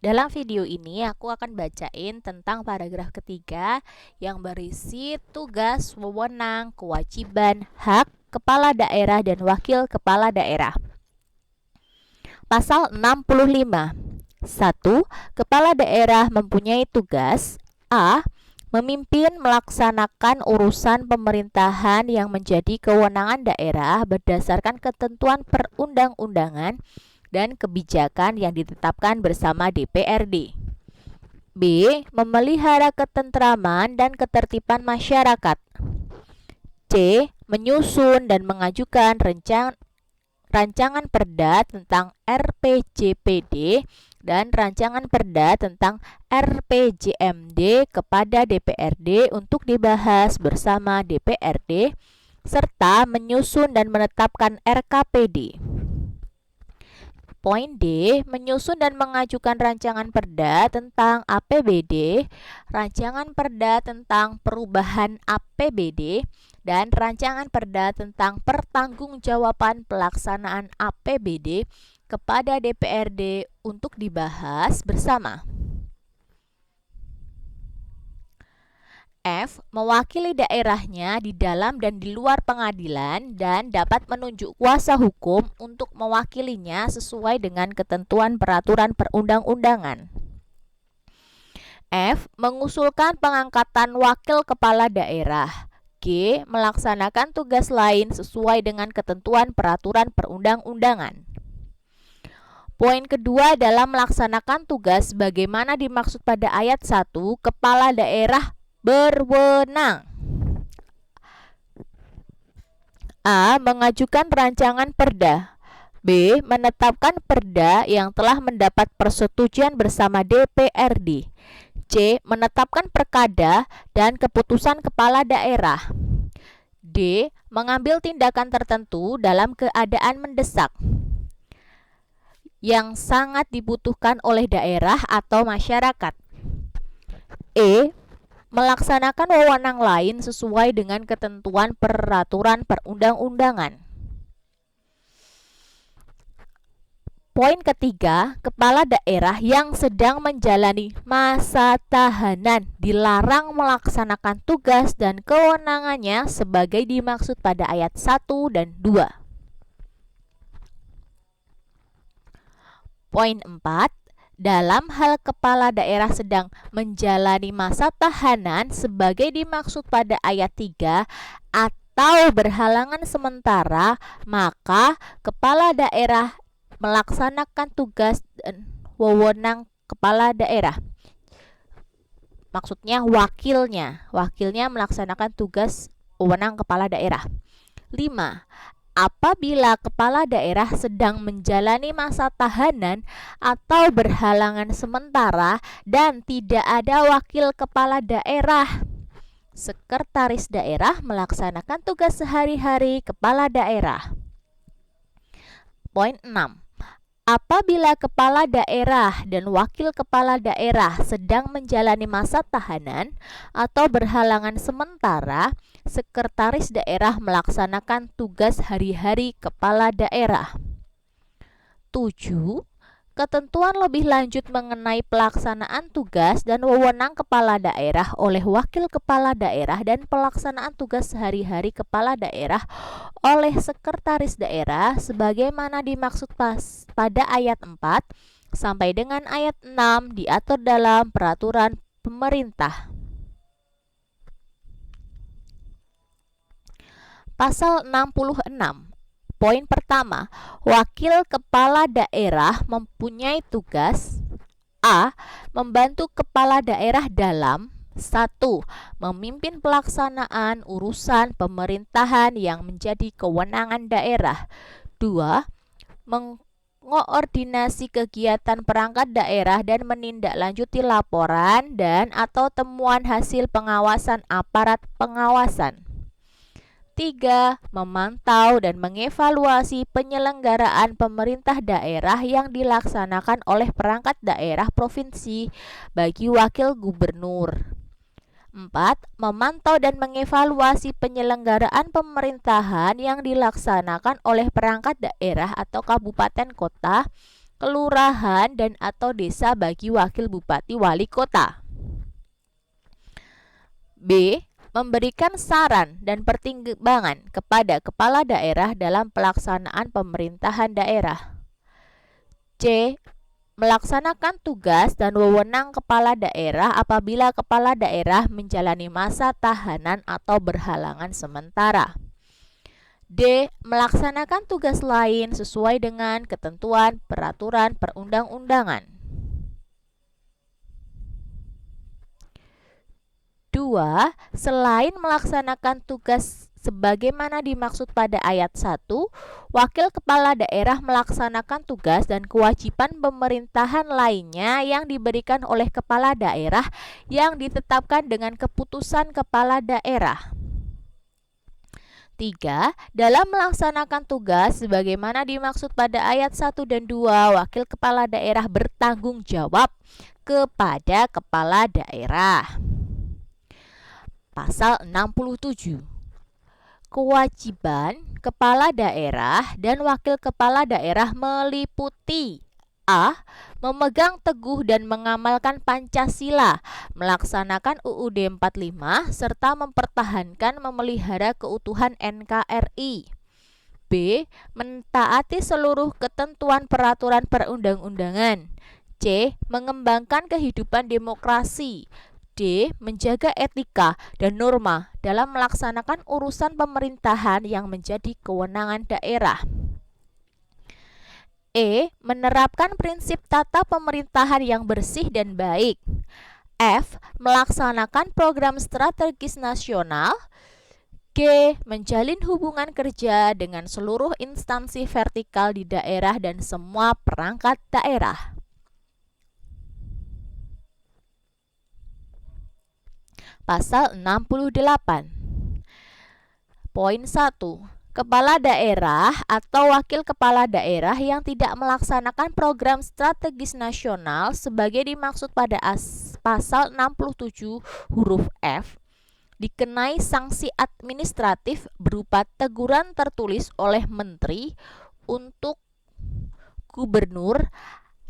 Dalam video ini aku akan bacain tentang paragraf ketiga yang berisi tugas, wewenang, kewajiban, hak kepala daerah dan wakil kepala daerah. Pasal 65. 1. Kepala daerah mempunyai tugas A. Memimpin melaksanakan urusan pemerintahan yang menjadi kewenangan daerah berdasarkan ketentuan perundang-undangan dan kebijakan yang ditetapkan bersama DPRD. B. Memelihara ketentraman dan ketertiban masyarakat. C. Menyusun dan mengajukan rancangan perda tentang RPJPD dan rancangan perda tentang RPJMD kepada DPRD untuk dibahas bersama DPRD, serta menyusun dan menetapkan RKPD. Poin D. Menyusun dan mengajukan rancangan perda tentang APBD, rancangan perda tentang perubahan APBD, dan rancangan perda tentang pertanggungjawaban pelaksanaan APBD kepada DPRD untuk dibahas bersama. F. Mewakili daerahnya di dalam dan di luar pengadilan dan dapat menunjuk kuasa hukum untuk mewakilinya sesuai dengan ketentuan peraturan perundang-undangan. F. Mengusulkan pengangkatan wakil kepala daerah. G. Melaksanakan tugas lain sesuai dengan ketentuan peraturan perundang-undangan. Poin kedua dalam melaksanakan tugas bagaimana dimaksud pada ayat 1, kepala daerah berwenang. A. Mengajukan rancangan perda. B. Menetapkan perda yang telah mendapat persetujuan bersama DPRD. C. Menetapkan perkada dan keputusan kepala daerah. D. Mengambil tindakan tertentu dalam keadaan mendesak yang sangat dibutuhkan oleh daerah atau masyarakat. E. Melaksanakan wewenang lain sesuai dengan ketentuan peraturan perundang-undangan. Poin ketiga, kepala daerah yang sedang menjalani masa tahanan dilarang melaksanakan tugas dan kewenangannya sebagai dimaksud pada ayat 1 dan 2. Poin 4. Dalam hal kepala daerah sedang menjalani masa tahanan sebagai dimaksud pada ayat 3 atau berhalangan sementara, maka kepala daerah melaksanakan tugas dan wewenang kepala daerah. Maksudnya wakilnya melaksanakan tugas wewenang kepala daerah. 5. Apabila kepala daerah sedang menjalani masa tahanan atau berhalangan sementara dan tidak ada wakil kepala daerah, sekretaris daerah melaksanakan tugas sehari-hari kepala daerah. Poin 6. Apabila kepala daerah dan wakil kepala daerah sedang menjalani masa tahanan atau berhalangan sementara, sekretaris daerah melaksanakan tugas hari-hari kepala daerah. 7. Ketentuan lebih lanjut mengenai pelaksanaan tugas dan wewenang kepala daerah oleh wakil kepala daerah dan pelaksanaan tugas sehari-hari kepala daerah oleh sekretaris daerah sebagaimana dimaksud pada ayat 4 sampai dengan ayat 6 diatur dalam peraturan pemerintah. Pasal 66. Poin pertama, wakil kepala daerah mempunyai tugas A. Membantu kepala daerah dalam 1. Memimpin pelaksanaan urusan pemerintahan yang menjadi kewenangan daerah. 2. Mengoordinasi kegiatan perangkat daerah dan menindaklanjuti laporan dan atau temuan hasil pengawasan aparat pengawasan. 3. Memantau dan mengevaluasi penyelenggaraan pemerintah daerah yang dilaksanakan oleh perangkat daerah provinsi bagi wakil gubernur. 4. Memantau dan mengevaluasi penyelenggaraan pemerintahan yang dilaksanakan oleh perangkat daerah atau kabupaten kota kelurahan, dan atau desa bagi wakil bupati wali kota. B. Memberikan saran dan pertimbangan kepada kepala daerah dalam pelaksanaan pemerintahan daerah. C. Melaksanakan tugas dan wewenang kepala daerah apabila kepala daerah menjalani masa tahanan atau berhalangan sementara. D. Melaksanakan tugas lain sesuai dengan ketentuan peraturan perundang-undangan. 2. Selain melaksanakan tugas sebagaimana dimaksud pada ayat 1, wakil kepala daerah melaksanakan tugas dan kewajiban pemerintahan lainnya yang diberikan oleh kepala daerah yang ditetapkan dengan keputusan kepala daerah. 3. Dalam melaksanakan tugas sebagaimana dimaksud pada ayat 1 dan 2, wakil kepala daerah bertanggung jawab kepada kepala daerah. Pasal 67. Kewajiban kepala daerah dan wakil kepala daerah meliputi: A. Memegang teguh dan mengamalkan Pancasila, melaksanakan UUD 45, serta mempertahankan memelihara keutuhan NKRI. B. Mentaati seluruh ketentuan peraturan perundang-undangan. C. Mengembangkan kehidupan demokrasi. D. Menjaga etika dan norma dalam melaksanakan urusan pemerintahan yang menjadi kewenangan daerah. E. Menerapkan prinsip tata pemerintahan yang bersih dan baik. F. Melaksanakan program strategis nasional. G. Menjalin hubungan kerja dengan seluruh instansi vertikal di daerah dan semua perangkat daerah. Pasal 68. Poin 1. Kepala daerah atau wakil kepala daerah yang tidak melaksanakan program strategis nasional sebagai dimaksud pada pasal 67 huruf F dikenai sanksi administratif berupa teguran tertulis oleh menteri untuk gubernur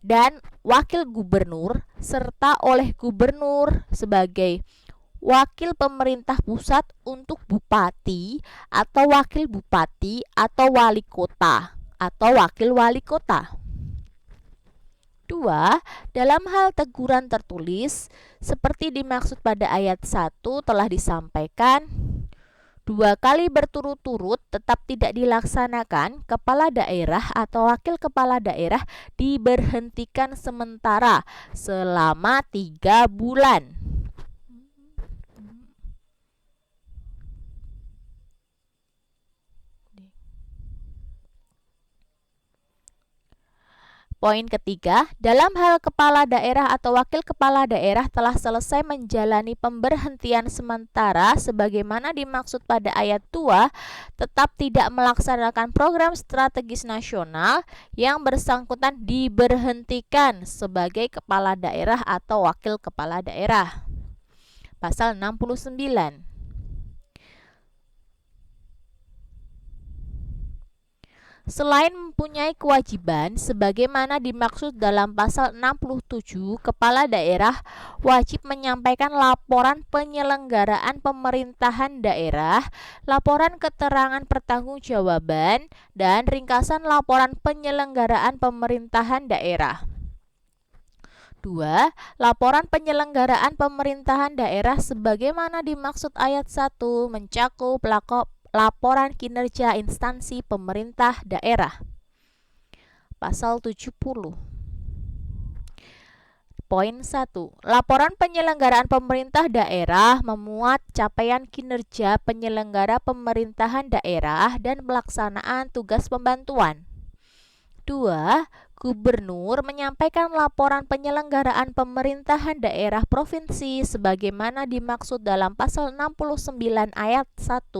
dan wakil gubernur serta oleh gubernur sebagai wakil pemerintah pusat untuk bupati atau wakil bupati atau wali kota atau wakil wali kota. 2. Dalam hal teguran tertulis seperti dimaksud pada ayat 1 telah disampaikan, 2 kali berturut-turut tetap tidak dilaksanakan, kepala daerah atau wakil kepala daerah diberhentikan sementara selama 3 bulan. Poin ketiga, dalam hal kepala daerah atau wakil kepala daerah telah selesai menjalani pemberhentian sementara sebagaimana dimaksud pada ayat 2, tetap tidak melaksanakan program strategis nasional, yang bersangkutan diberhentikan sebagai kepala daerah atau wakil kepala daerah. Pasal 69. Selain mempunyai kewajiban sebagaimana dimaksud dalam pasal 67, kepala daerah wajib menyampaikan laporan penyelenggaraan pemerintahan daerah, laporan keterangan pertanggungjawaban, dan ringkasan laporan penyelenggaraan pemerintahan daerah. 2. Laporan penyelenggaraan pemerintahan daerah sebagaimana dimaksud ayat 1 mencakup laporan kinerja instansi pemerintah daerah. Pasal 70. Poin 1. Laporan penyelenggaraan pemerintah daerah memuat capaian kinerja penyelenggara pemerintahan daerah dan pelaksanaan tugas pembantuan. 2. Gubernur menyampaikan laporan penyelenggaraan pemerintahan daerah provinsi sebagaimana dimaksud dalam pasal 69 ayat 1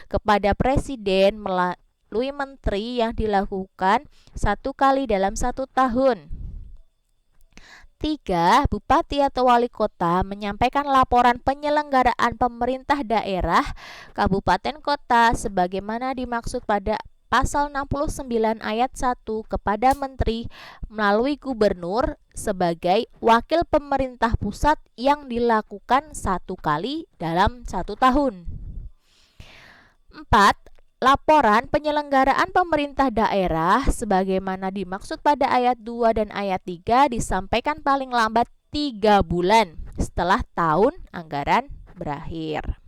kepada Presiden melalui menteri yang dilakukan 1 kali dalam 1 tahun. 3. Bupati atau wali kota menyampaikan laporan penyelenggaraan pemerintah daerah kabupaten kota sebagaimana dimaksud pada Pasal 69 ayat 1 kepada menteri melalui gubernur sebagai wakil pemerintah pusat yang dilakukan 1 kali dalam 1 tahun. 4. Laporan penyelenggaraan pemerintah daerah sebagaimana dimaksud pada ayat 2 dan ayat 3 disampaikan paling lambat 3 bulan setelah tahun anggaran berakhir.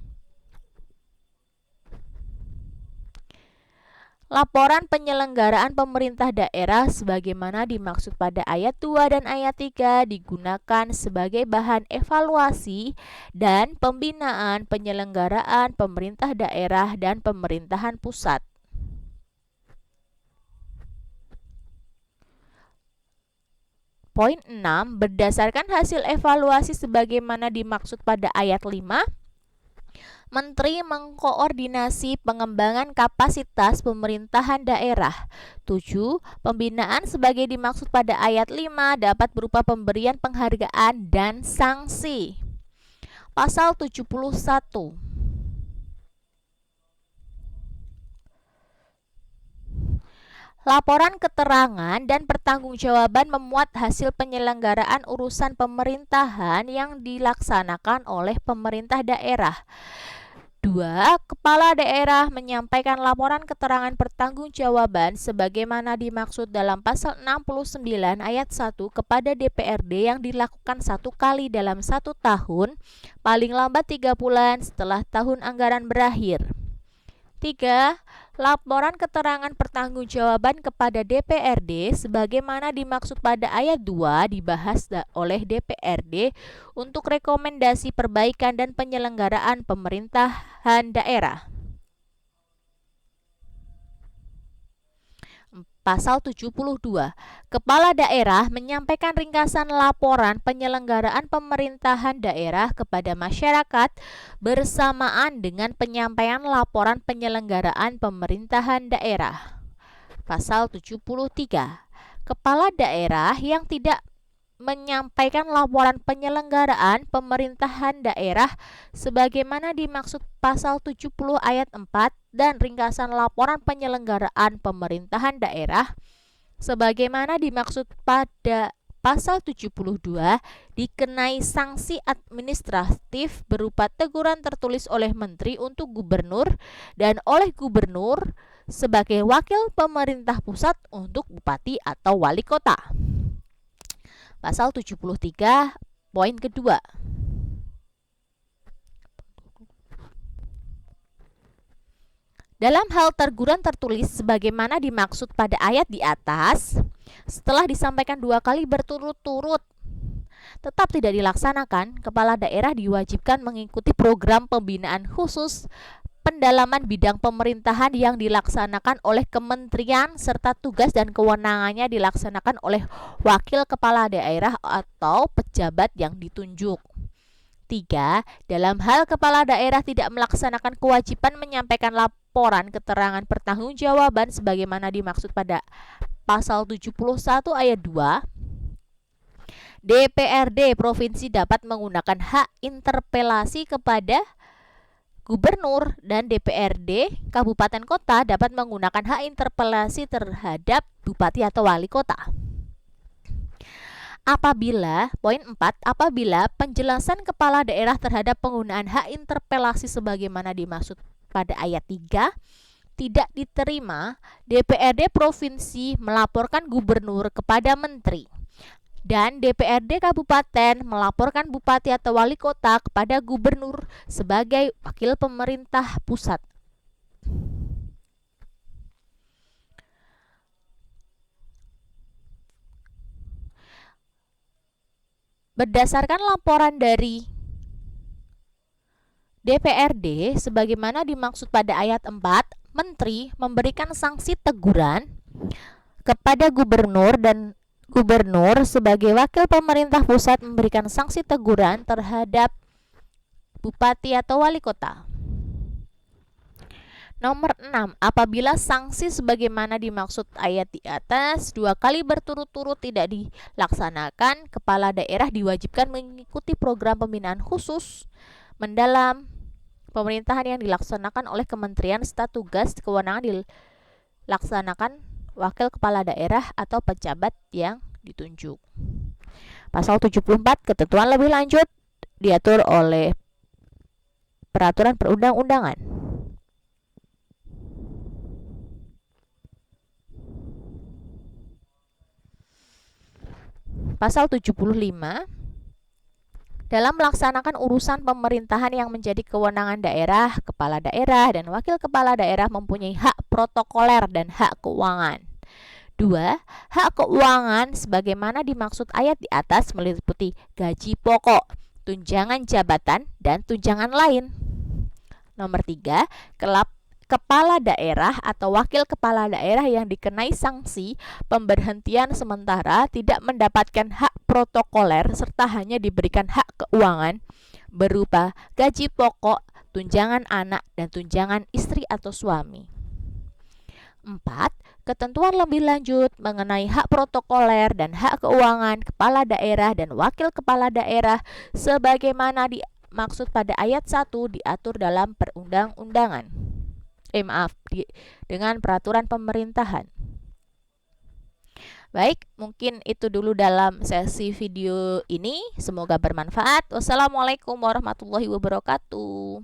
Laporan penyelenggaraan pemerintah daerah sebagaimana dimaksud pada ayat 2 dan ayat 3 digunakan sebagai bahan evaluasi dan pembinaan penyelenggaraan pemerintah daerah dan pemerintahan pusat. Poin 6, berdasarkan hasil evaluasi sebagaimana dimaksud pada ayat 5, Menteri mengkoordinasi pengembangan kapasitas pemerintahan daerah. 7. Pembinaan sebagai dimaksud pada ayat 5 dapat berupa pemberian penghargaan dan sanksi. Pasal 71. Laporan keterangan dan pertanggungjawaban memuat hasil penyelenggaraan urusan pemerintahan yang dilaksanakan oleh pemerintah daerah. 2. Kepala daerah menyampaikan laporan keterangan pertanggungjawaban sebagaimana dimaksud dalam pasal 69 ayat 1 kepada DPRD yang dilakukan 1 kali dalam 1 tahun, paling lambat 3 bulan setelah tahun anggaran berakhir. 3. Laporan keterangan pertanggungjawaban kepada DPRD sebagaimana dimaksud pada ayat 2 dibahas oleh DPRD untuk rekomendasi perbaikan dan penyelenggaraan pemerintahan daerah. Pasal 72. Kepala daerah menyampaikan ringkasan laporan penyelenggaraan pemerintahan daerah kepada masyarakat bersamaan dengan penyampaian laporan penyelenggaraan pemerintahan daerah. Pasal 73. Kepala daerah yang tidak menyampaikan laporan penyelenggaraan pemerintahan daerah sebagaimana dimaksud pasal 70 ayat 4 dan ringkasan laporan penyelenggaraan pemerintahan daerah sebagaimana dimaksud pada pasal 72 dikenai sanksi administratif berupa teguran tertulis oleh menteri untuk gubernur dan oleh gubernur sebagai wakil pemerintah pusat untuk bupati atau wali kota. Pasal 73 poin kedua. Dalam hal teguran tertulis sebagaimana dimaksud pada ayat di atas, setelah disampaikan 2 kali berturut-turut tetap tidak dilaksanakan, kepala daerah diwajibkan mengikuti program pembinaan khusus pendalaman bidang pemerintahan yang dilaksanakan oleh kementerian serta tugas dan kewenangannya dilaksanakan oleh wakil kepala daerah atau pejabat yang ditunjuk. 3. Dalam hal kepala daerah tidak melaksanakan kewajiban menyampaikan laporan keterangan pertanggungjawaban sebagaimana dimaksud pada pasal 71 ayat 2, DPRD provinsi dapat menggunakan hak interpelasi kepada Gubernur dan DPRD kabupaten kota dapat menggunakan hak interpelasi terhadap bupati atau wali kota. Apabila, poin 4, apabila penjelasan kepala daerah terhadap penggunaan hak interpelasi sebagaimana dimaksud pada ayat 3 tidak diterima, DPRD provinsi melaporkan gubernur kepada menteri. Dan DPRD kabupaten melaporkan bupati atau wali kota kepada gubernur sebagai wakil pemerintah pusat. Berdasarkan laporan dari DPRD sebagaimana dimaksud pada ayat 4, menteri memberikan sanksi teguran kepada gubernur dan gubernur sebagai wakil pemerintah pusat memberikan sanksi teguran terhadap bupati atau wali kota. Nomor 6. Apabila sanksi sebagaimana dimaksud ayat di atas 2 kali berturut-turut tidak dilaksanakan, kepala daerah diwajibkan mengikuti program pembinaan khusus mendalam pemerintahan yang dilaksanakan oleh kementerian serta tugas kewenangan laksanakan wakil kepala daerah atau pejabat yang ditunjuk. Pasal 74, ketentuan lebih lanjut diatur oleh peraturan perundang-undangan. Pasal 75, dalam melaksanakan urusan pemerintahan yang menjadi kewenangan daerah, kepala daerah dan wakil kepala daerah mempunyai hak protokoler dan hak keuangan. 2. Hak keuangan sebagaimana dimaksud ayat di atas meliputi gaji pokok, tunjangan jabatan, dan tunjangan lain. Nomor 3. Kepala daerah atau wakil kepala daerah yang dikenai sanksi pemberhentian sementara tidak mendapatkan hak protokoler serta hanya diberikan hak keuangan berupa gaji pokok, tunjangan anak, dan tunjangan istri atau suami. 4. Ketentuan lebih lanjut mengenai hak protokoler dan hak keuangan kepala daerah dan wakil kepala daerah sebagaimana dimaksud pada ayat 1 diatur dalam perundang-undangan. Dengan peraturan pemerintahan. Baik, mungkin itu dulu dalam sesi video ini. Semoga bermanfaat. Wassalamualaikum warahmatullahi wabarakatuh.